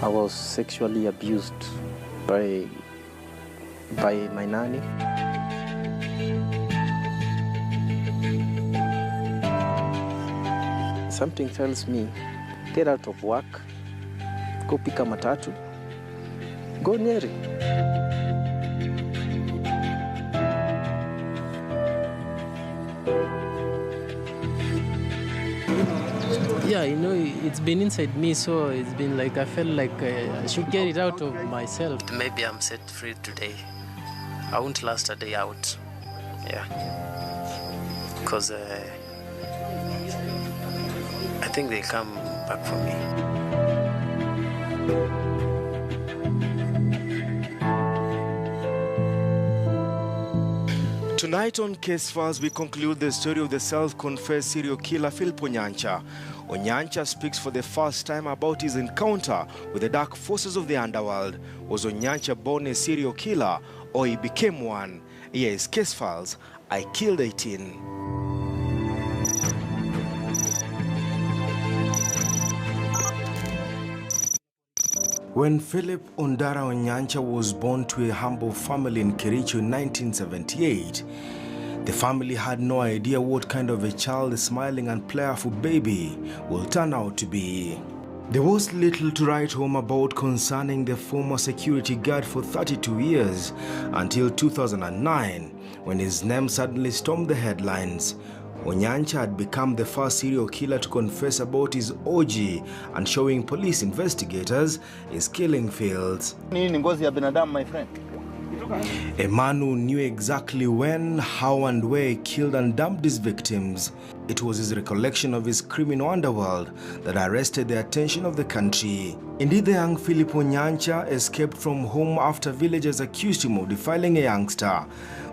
I was sexually abused by my nanny. Something tells me, get out of work, go pick a matatu, go Nyeri. Yeah, you know, it's been inside me, so it's been like I felt like I should get it out of myself. Maybe I'm set free today. I won't last a day out. Yeah. Because I think they'll come back for me. Tonight on Case Files, we conclude the story of the self-confessed serial killer Philip Onyancha. Onyancha speaks for the first time about his encounter with the dark forces of the underworld. Was Onyancha born a serial killer, or he became one? Here is Case Files, I Killed 18. When Philip Ondara Onyancha was born to a humble family in Kericho in 1978, the family had no idea what kind of a child the smiling and playful baby will turn out to be. There was little to write home about concerning the former security guard for 32 years until 2009, when his name suddenly stormed the headlines. Onyancha had become the first serial killer to confess about his orgy and showing police investigators his killing fields. My friend. A man who knew exactly when, how and where he killed and dumped his victims. It was his recollection of his criminal underworld that arrested the attention of the country. Indeed, the young Philip Onyancha escaped from home after villagers accused him of defiling a youngster.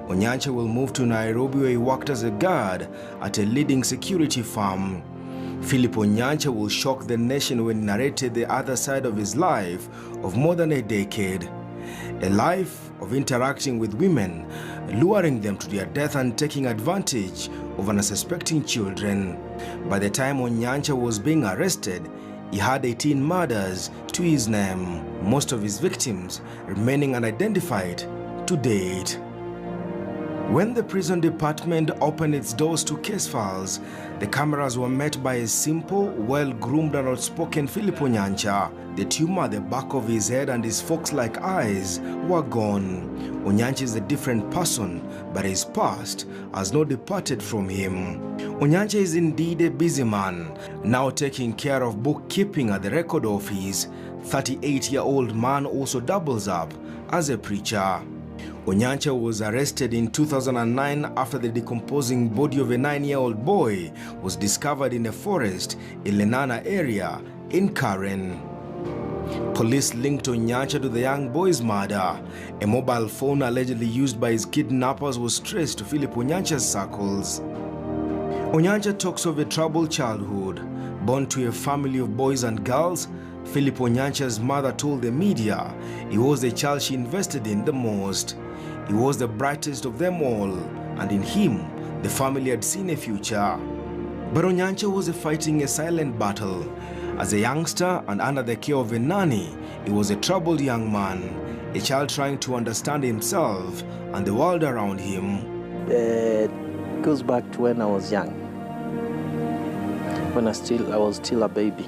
Onyancha will move to Nairobi, where he worked as a guard at a leading security firm. Philip Onyancha will shock the nation when he narrated the other side of his life of more than a decade. A life of interacting with women, luring them to their death and taking advantage of unsuspecting children. By the time Onyancha was being arrested, he had 18 murders to his name, most of his victims remaining unidentified to date. When the prison department opened its doors to Case Files, the cameras were met by a simple, well-groomed and outspoken Philip Onyancha. The tumor at the back of his head and his fox-like eyes were gone. Onyancha is a different person, but his past has not departed from him. Onyancha is indeed a busy man, now taking care of bookkeeping at the record office. 38-year-old man also doubles up as a preacher. Onyancha was arrested in 2009 after the decomposing body of a 9-year-old boy was discovered in a forest in Lenana area in Karen. Police linked Onyancha to the young boy's murder. A mobile phone allegedly used by his kidnappers was traced to Philip Onyancha's circles. Onyancha talks of a troubled childhood. Born to a family of boys and girls, Philip Onyancha's mother told the media he was the child she invested in the most. He was the brightest of them all, and in him, the family had seen a future. But Onyancha was fighting a silent battle. As a youngster and under the care of a nanny, he was a troubled young man, a child trying to understand himself and the world around him. It goes back to when I was young, when I was still a baby,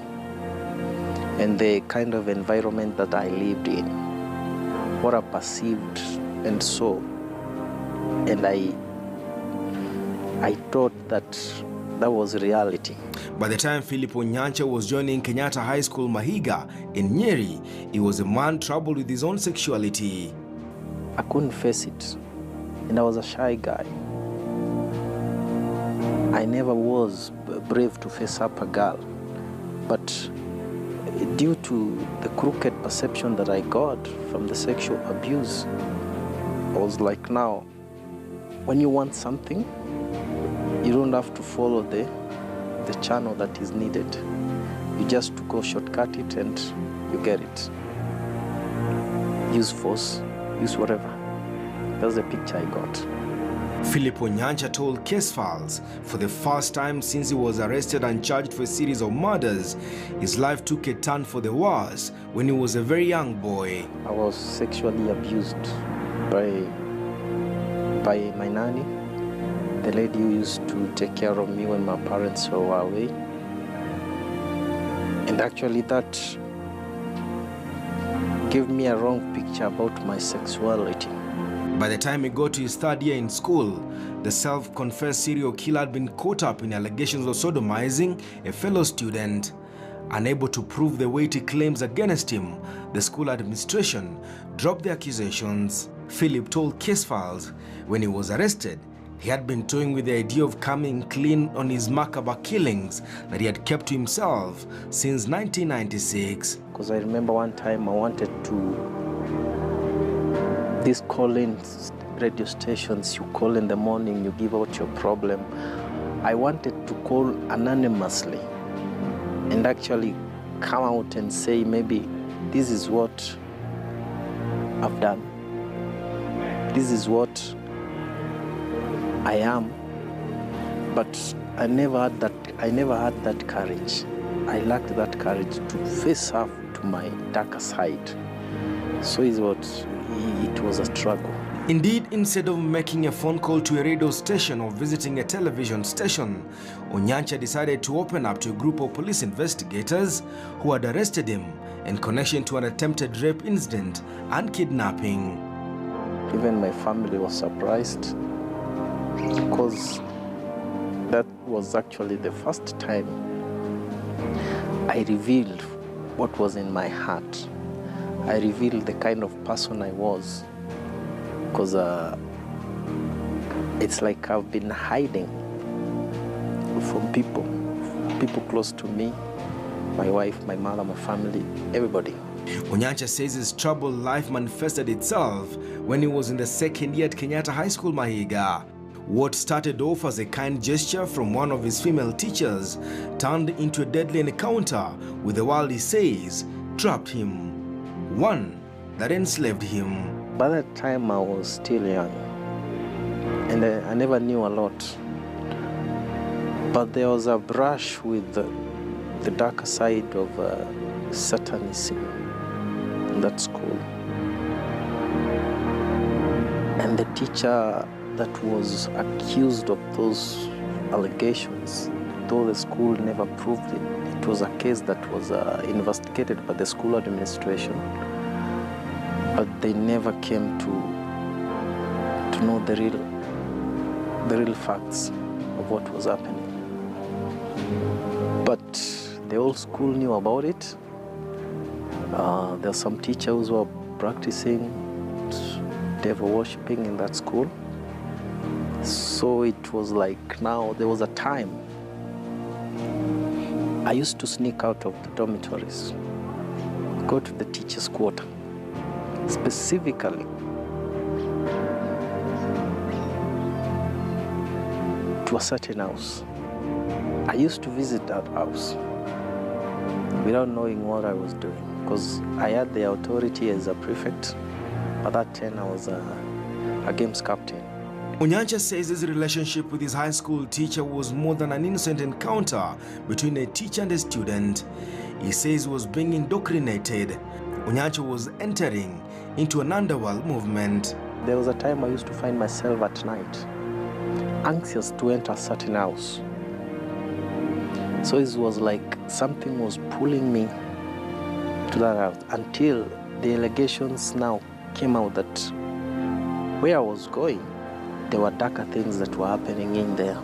and the kind of environment that I lived in, what I perceived and saw, and I thought that was reality. By the time Philip Onyancha was joining Kenyatta High School Mahiga in Nyeri, he was a man troubled with his own sexuality. I couldn't face it, and I was a shy guy. I never was brave to face up a girl, but due to the crooked perception that I got from the sexual abuse, I was like, now, when you want something, you don't have to follow the channel that is needed. You just go shortcut it and you get it. Use force, use whatever. That's the picture I got. Philip Ony told case files for the first time since he was arrested and charged for a series of murders. His life took a turn for the worse when he was a very young boy. I was sexually abused by my nanny, the lady who used to take care of me when my parents were away. And actually that gave me a wrong picture about my sexuality. By the time he got to his third year in school, the self-confessed serial killer had been caught up in allegations of sodomizing a fellow student. Unable to prove the weighty claims against him, the school administration dropped the accusations. Philip told case files when he was arrested, he had been toying with the idea of coming clean on his macabre killings that he had kept to himself since 1996. Because I remember one time I wanted to, these call-in radio stations, you call in the morning, you give out your problem. I wanted to call anonymously and actually come out and say, maybe this is what I've done. This is what I am. But I never had that courage. I lacked that courage to face up to my darker side. So it was a struggle. Indeed, instead of making a phone call to a radio station or visiting a television station, Ony decided to open up to a group of police investigators who had arrested him in connection to an attempted rape incident and kidnapping. Even my family was surprised because that was actually the first time I revealed what was in my heart. I revealed the kind of person I was, because it's like I've been hiding from people close to me, my wife, my mother, my family, everybody. Ony says his troubled life manifested itself when he was in the second year at Kenyatta High School, Mahiga. What started off as a kind gesture from one of his female teachers turned into a deadly encounter with the world, he says, trapped him. One that enslaved him. By that time I was still young and I never knew a lot. But there was a brush with the darker side of Satanism in that school. And the teacher that was accused of those allegations, though the school never proved it, it was a case that was investigated by the school administration, but they never came to know the real facts of what was happening. But the whole school knew about it. There were some teachers who were practicing devil worshipping in that school. So it was like, now there was a time I used to sneak out of the dormitories, go to the teacher's quarter, specifically to a certain house. I used to visit that house without knowing what I was doing, because I had the authority as a prefect. By that time I was a games captain. Ony says his relationship with his high school teacher was more than an innocent encounter between a teacher and a student. He says he was being indoctrinated. Ony was entering into an underworld movement. There was a time I used to find myself at night, anxious to enter a certain house. So it was like something was pulling me to that house, until the allegations now came out that where I was going, there were darker things that were happening in there.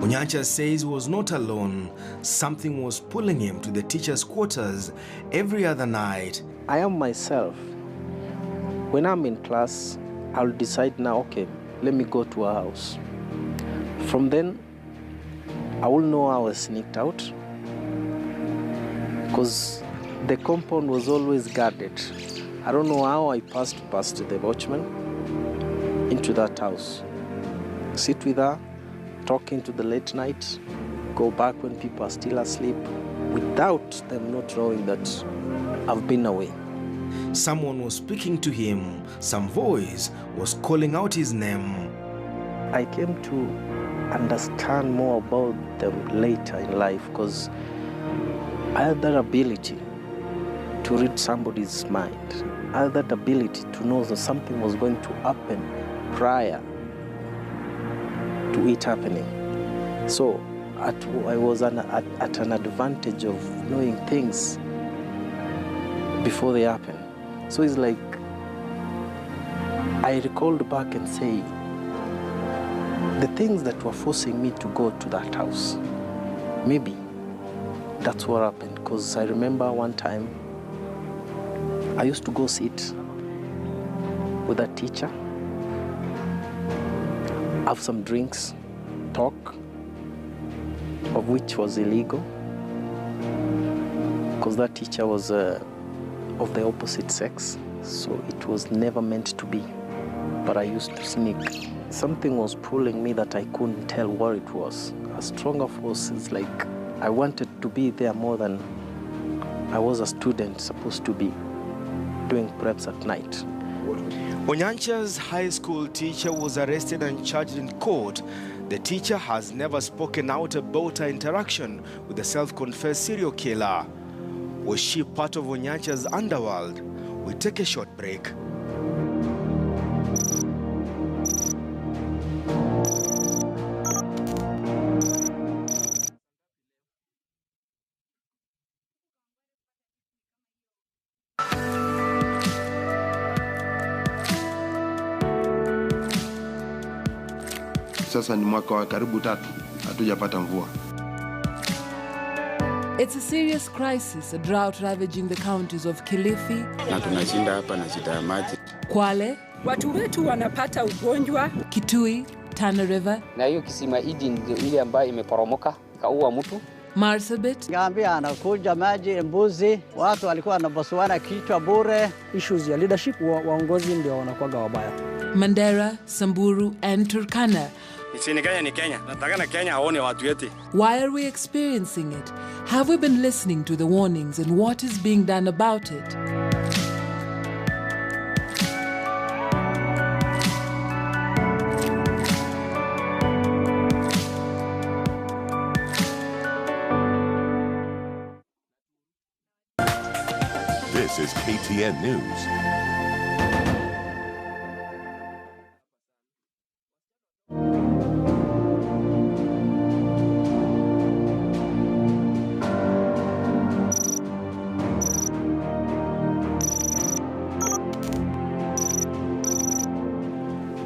Ony says he was not alone. Something was pulling him to the teacher's quarters every other night. I am myself. When I'm in class, I'll decide now, okay, let me go to a house. From then, I will know how I sneaked out, because the compound was always guarded. I don't know how I passed past the watchman into that house. Sit with her, talk into the late night, go back when people are still asleep, without them not knowing that I've been away. Someone was speaking to him. Some voice was calling out his name. I came to understand more about them later in life because I had that ability to read somebody's mind. I had that ability to know that something was going to happen prior to it happening. So I was at an advantage of knowing things before they happen. So it's like I recalled back and say, the things that were forcing me to go to that house, maybe that's what happened. Because I remember one time I used to go sit with a teacher, have some drinks, talk, of which was illegal, because that teacher was of the opposite sex, so it was never meant to be. But I used to sneak. Something was pulling me that I couldn't tell what it was. A stronger force is like I wanted to be there more than I was a student supposed to be doing preps at night. Onyancha's high school teacher was arrested and charged in court. The teacher has never spoken out about her interaction with the self-confessed serial killer. Was she part of Onyancha's underworld? We take a short break. Sasa ni mwaka wa karibu 3 hatujapata mvua. It's a serious crisis, a drought ravaging the counties of Kilifi, na tunashinda hapa na shida ya maji. Kwale, watu wetu wanapata ugonjwa, Kitui, Tana River, na hiyo kisima hiji ndio ile ambayo imeporomoka kaua mtu. Marsabit, Gambia anakuja maji mbuzi, watu walikuwa wanabasuana kichwa bure. Issues ya leadership, waongozi ndio wanakuwa wabaya. Mandera, Samburu and Turkana. Nchini Kenya ni Kenya. Nataka na Kenya aone watu wetu. Why are we experiencing it? Have we been listening to the warnings and what is being done about it? This is KTN News.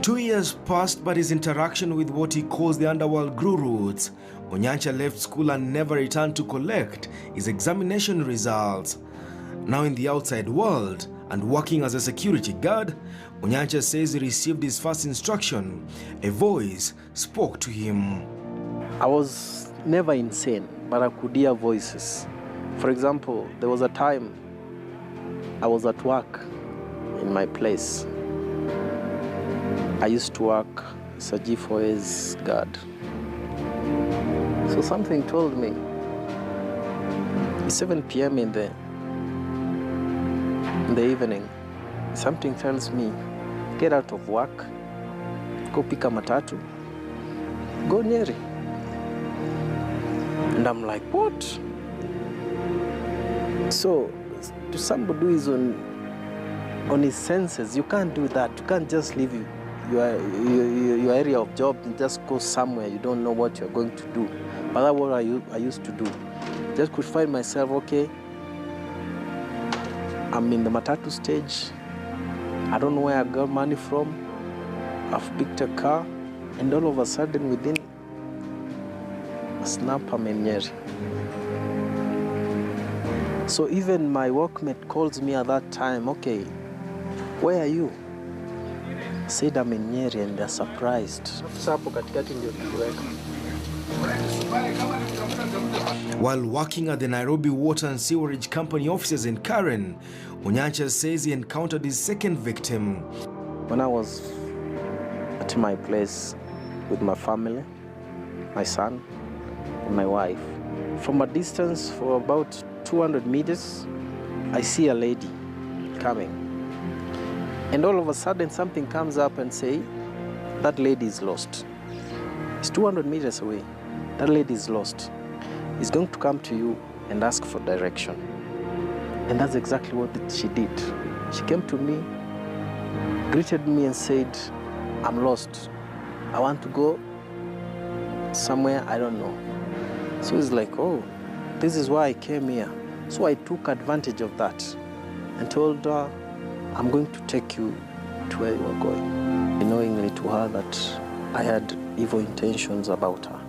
2 years passed, but his interaction with what he calls the underworld grew roots. Onyancha left school and never returned to collect his examination results. Now in the outside world and working as a security guard, Onyancha says he received his first instruction. A voice spoke to him. I was never insane, but I could hear voices. For example, there was a time I was at work in my place. I used to work as a G4A's guard. So something told me, it's 7 p.m. in the evening, something tells me, get out of work, go pick a matatu, go Nyeri. And I'm like, what? So, to somebody who is on his senses, you can't do that. You can't just leave your area of job and just go somewhere you don't know what you're going to do. But that's what I used to do. Just could find myself, okay, I'm in the matatu stage. I don't know where I got money from. I've picked a car, and all of a sudden, within a snap, I'm in Nyeri. So even my workmate calls me at that time, okay, where are you? I said I'm in Nyeri, and they're surprised. While working at the Nairobi Water and Sewerage Company offices in Karen, Onyancha says he encountered his second victim. When I was at my place with my family, my son, and my wife, from a distance for about 200 meters, I see a lady coming. And all of a sudden, something comes up and say, that lady is lost. It's 200 meters away. That lady is lost. He's going to come to you and ask for direction. And that's exactly what she did. She came to me, greeted me and said, I'm lost. I want to go somewhere I don't know. So it's like, oh, this is why I came here. So I took advantage of that and told her, I'm going to take you to where you are going, knowingly to her that I had evil intentions about her.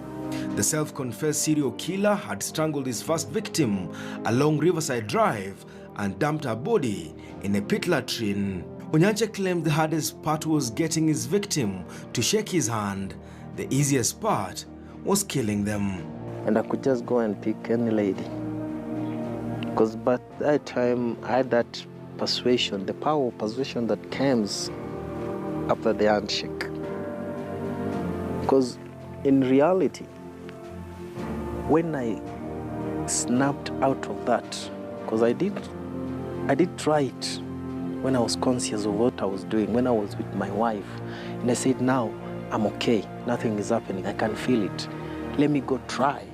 The self-confessed serial killer had strangled his first victim along Riverside Drive and dumped her body in a pit latrine. Onyancha claimed the hardest part was getting his victim to shake his hand. The easiest part was killing them. And I could just go and pick any lady. Because by that time, I had that persuasion, the power of persuasion that comes after the handshake. Because in reality, when I snapped out of that, because I did try it when I was conscious of what I was doing, when I was with my wife, and I said, now I'm okay, nothing is happening, I can feel it. Let me go try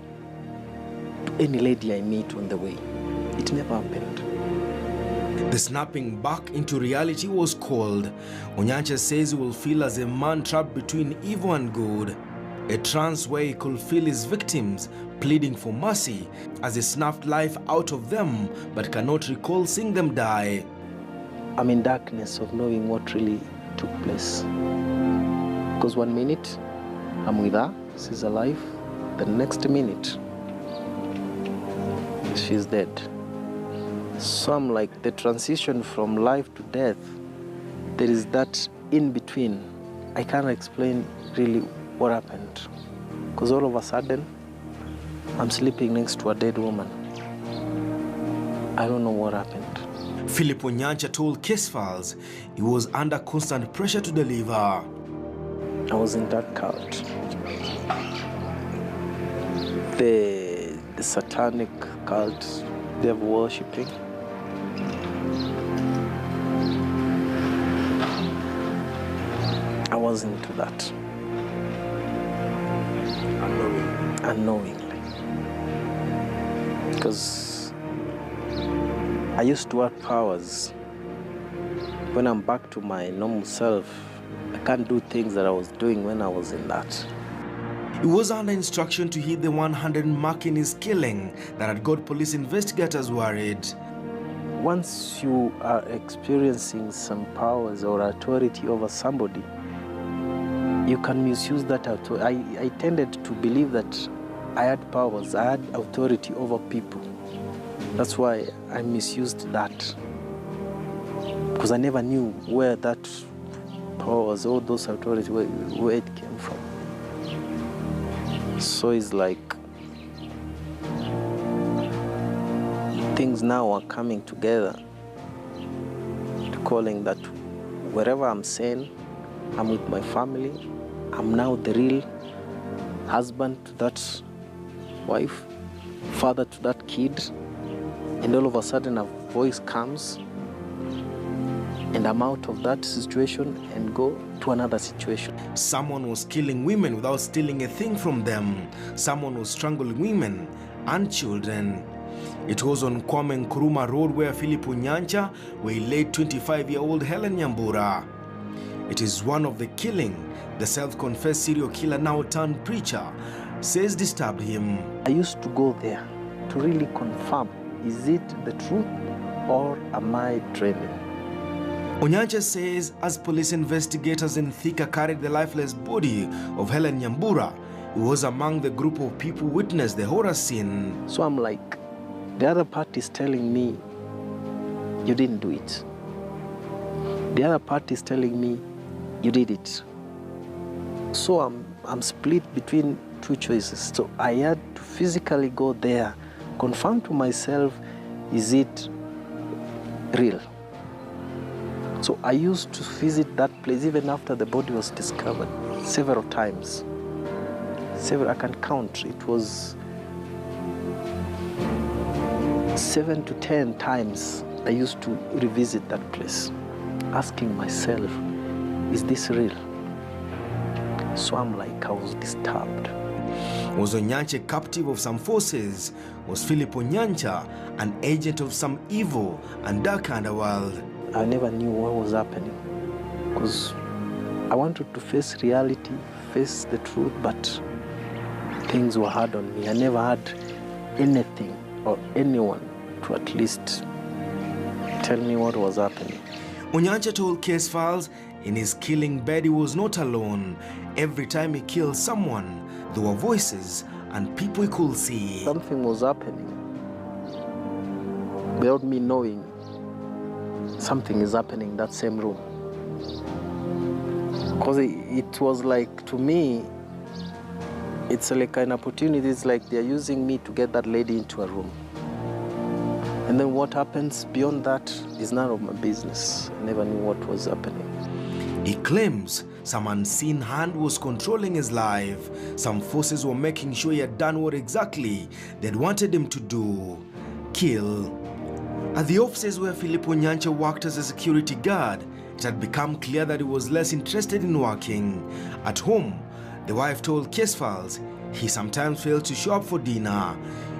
to any lady I meet on the way. It never happened. The snapping back into reality was called. Onyancha says he will feel as a man trapped between evil and good. A trance where he could feel his victims pleading for mercy as he snapped life out of them but cannot recall seeing them die. I'm in darkness of knowing what really took place. Because 1 minute, I'm with her, she's alive. The next minute, she's dead. So I'm like, the transition from life to death, there is that in between. I can't explain really what happened. Because all of a sudden, I'm sleeping next to a dead woman. I don't know what happened. Philip Onyancha told Case Files he was under constant pressure to deliver. I was in that cult. The satanic cult, devil worshipping. I was into that. Unknowingly. Because I used to have powers. When I'm back to my normal self, I can't do things that I was doing when I was in that. He was under instruction to hit the 100 mark in his killing that had got police investigators worried. Once you are experiencing some powers or authority over somebody, you can misuse that authority. I tended to believe that I had powers, I had authority over people. That's why I misused that. Because I never knew where that powers, all those authorities, where it came from. So it's like things now are coming together to calling that wherever I'm saying, I'm with my family, I'm now the real husband to that wife, father to that kid, and all of a sudden a voice comes and I'm out of that situation and go to another situation. Someone was killing women without stealing a thing from them. Someone was strangling women and children. It was on Kwame Nkrumah Road where Philip Onyancha waylaid 25-year-old Helen Nyambura. It is one of the killing the self-confessed serial killer, now turned preacher, says disturbed him. I used to go there to really confirm, is it the truth or am I dreaming? Onyancha says as police investigators in Thika carried the lifeless body of Helen Nyambura, he was among the group of people who witnessed the horror scene. So I'm like, the other party is telling me, you didn't do it. The other party is telling me, you did it. So I'm split between two choices. So I had to physically go there, confirm to myself, is it real? So I used to visit that place even after the body was discovered several times. I can count. It was 7 to 10 times I used to revisit that place, asking myself, is this real? So I'm like, I was disturbed. Was Onyancha captive of some forces? Was Philip Onyancha an agent of some evil and dark underworld? I never knew what was happening because I wanted to face reality, face the truth, but things were hard on me. I never had anything or anyone to at least tell me what was happening. Onyancha told case files in his killing bed he was not alone. Every time he killed someone, there were voices and people he could see. Something was happening without me knowing. Something is happening in that same room. Because it was like, to me, it's like an opportunity. It's like they're using me to get that lady into a room. And then what happens beyond that is none of my business. I never knew what was happening. He claims some unseen hand was controlling his life. Some forces were making sure he had done what exactly they'd wanted him to do: kill. At the offices where Philip Onyancha worked as a security guard, it had become clear that he was less interested in working. At home, the wife told case files he sometimes failed to show up for dinner.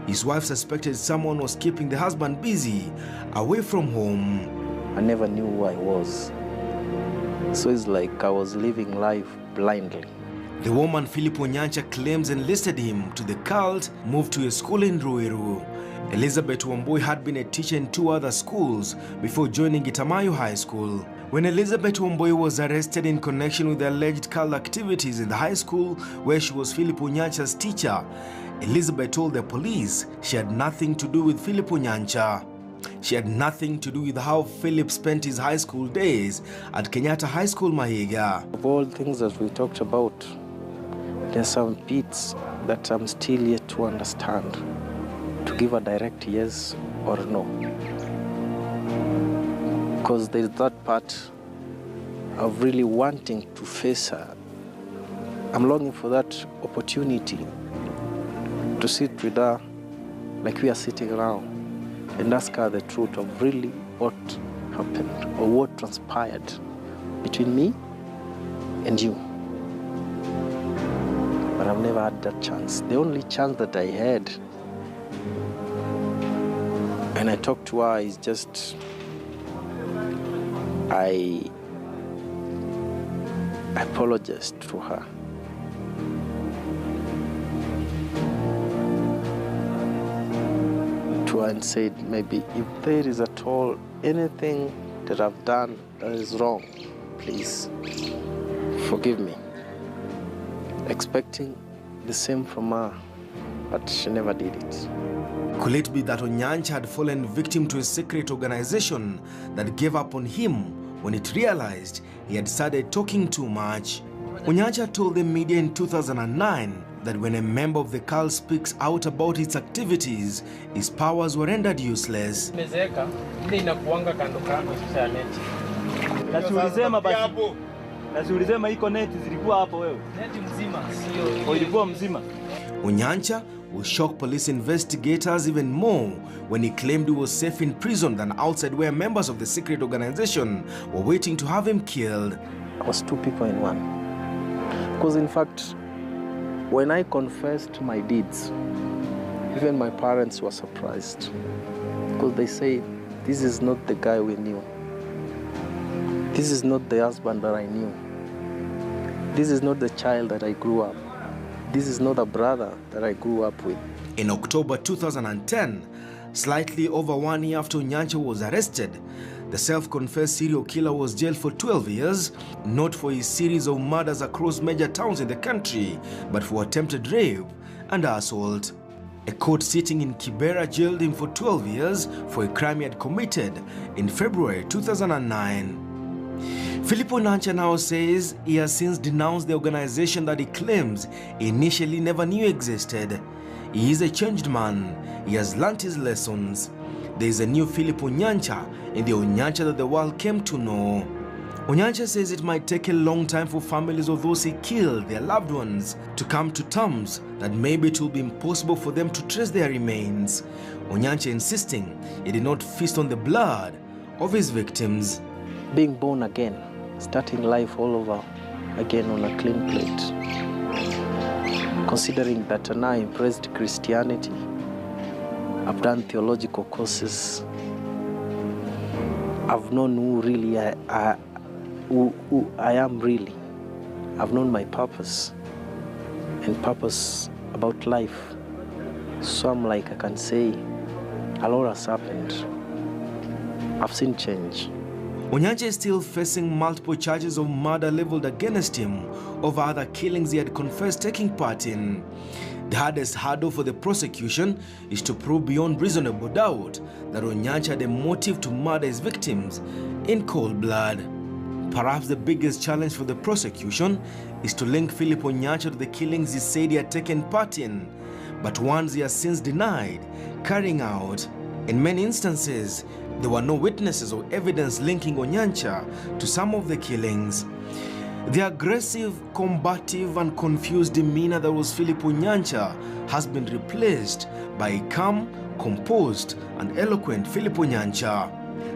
His wife suspected someone was keeping the husband busy, away from home. I never knew who I was. So it's like I was living life blindly. The woman Philip Onyancha claims enlisted him to the cult moved to a school in Ruiru. Elizabeth Wambui had been a teacher in 2 other schools before joining Gitamayo High School. When Elizabeth Wambui was arrested in connection with the alleged cult activities in the high school where she was Philip Onyancha's teacher, Elizabeth told the police she had nothing to do with Philip Onyancha. She had nothing to do with how Philip spent his high school days at Kenyatta High School, Mahiga. Of all things that we talked about, there are some bits that I'm still yet to understand, to give a direct yes or no. Because there's that part of really wanting to face her. I'm longing for that opportunity to sit with her like we are sitting around and ask her the truth of really what happened or what transpired between me and you. But I've never had that chance. The only chance that I had, and I talked to her, is just I apologized to her. And said, maybe if there is at all anything that I've done that is wrong, please forgive me. Expecting the same from her, but she never did it. Could it be that Onyancha had fallen victim to a secret organization that gave up on him when it realized he had started talking too much? Onyancha told the media in 2009 that when a member of the cult speaks out about its activities, his powers were rendered useless. Onyancha will shock police investigators even more when he claimed he was safe in prison than outside where members of the secret organization were waiting to have him killed. I was 2 people in one. Because in fact, when I confessed my deeds, even my parents were surprised. Because they say, this is not the guy we knew. This is not the husband that I knew. This is not the child that I grew up. This is not a brother that I grew up with. In October 2010, slightly over 1 year after Onyancha was arrested, the self-confessed serial killer was jailed for 12 years, not for his series of murders across major towns in the country, but for attempted rape and assault. A court sitting in Kibera jailed him for 12 years for a crime he had committed in February 2009. Philip Onyancha now says he has since denounced the organization that he claims he initially never knew existed. He is a changed man. He has learnt his lessons. There is a new Philip Onyancha in the Onyancha that the world came to know. Onyancha says it might take a long time for families of those he killed, their loved ones, to come to terms that maybe it will be impossible for them to trace their remains. Onyancha insisting he did not feast on the blood of his victims. Being born again, starting life all over again on a clean plate. Considering that now I embraced Christianity, I've done theological courses, I've known who really who I am really. I've known my purpose and purpose about life. So I'm like, I can say, a lot has happened. I've seen change. Onyancha is still facing multiple charges of murder leveled against him over other killings he had confessed taking part in. The hardest hurdle for the prosecution is to prove beyond reasonable doubt that Onyancha had a motive to murder his victims in cold blood. Perhaps the biggest challenge for the prosecution is to link Philip Onyancha to the killings he said he had taken part in, but ones he has since denied carrying out. In many instances, there were no witnesses or evidence linking Onyancha to some of the killings. The aggressive, combative and confused demeanor that was Philip Onyancha has been replaced by a calm, composed and eloquent Philip Onyancha.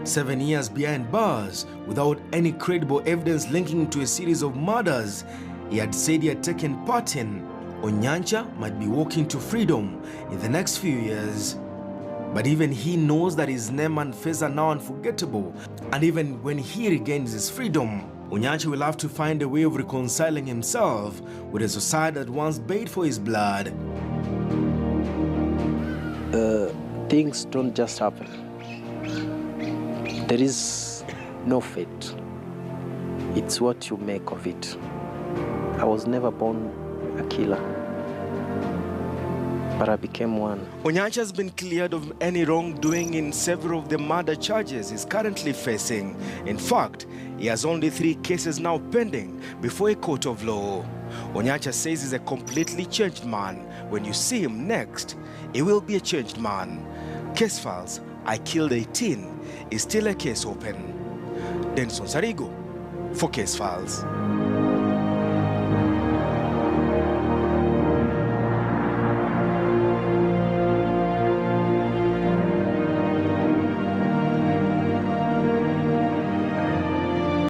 7 years behind bars without any credible evidence linking him to a series of murders he had said he had taken part in, Onyancha might be walking to freedom in the next few years. But even he knows that his name and face are now unforgettable, and even when he regains his freedom, Onyancha will have to find a way of reconciling himself with a society that once paid for his blood. Things don't just happen. There is no fate. It's what you make of it. I was never born a killer, but I became one. Onyancha has been cleared of any wrongdoing in several of the murder charges he's currently facing. In fact, he has only 3 cases now pending before a court of law. Onyancha says he's a completely changed man. When you see him next, he will be a changed man. Case files, I Killed 18, is still a case open. Denson Sarigo for Case Files.